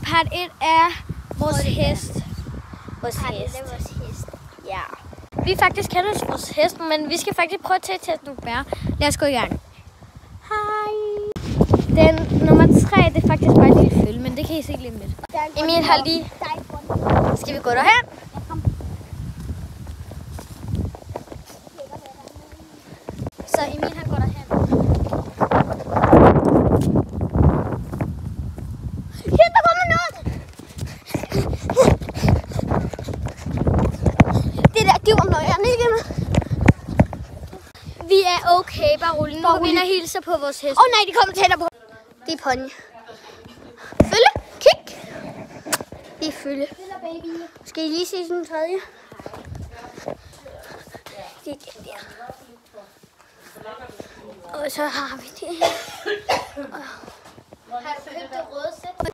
part 1 er vores hest. Vores hest. Ja. Vi faktisk kender vores hest, men vi skal faktisk prøve at teste nogle bær. Lad os gå i gang. Hej. Den nummer 3, det er faktisk bare en lille følge, men det kan I se lige lidt. Emil har lige... Skal vi gå derhen? Så Emil han går derhen. Ja, der kommer noget! Det der, det var nøjerne igen. Vi er okay, bare rolig. Nu går vi ind og hilser på vores hest. Nej, de kommer tættere på. Det er pony. Følge, kig. Det er følge. Skal I lige se den tredje? Det er den der. Og så har vi det her. Har du købt det røde sæt?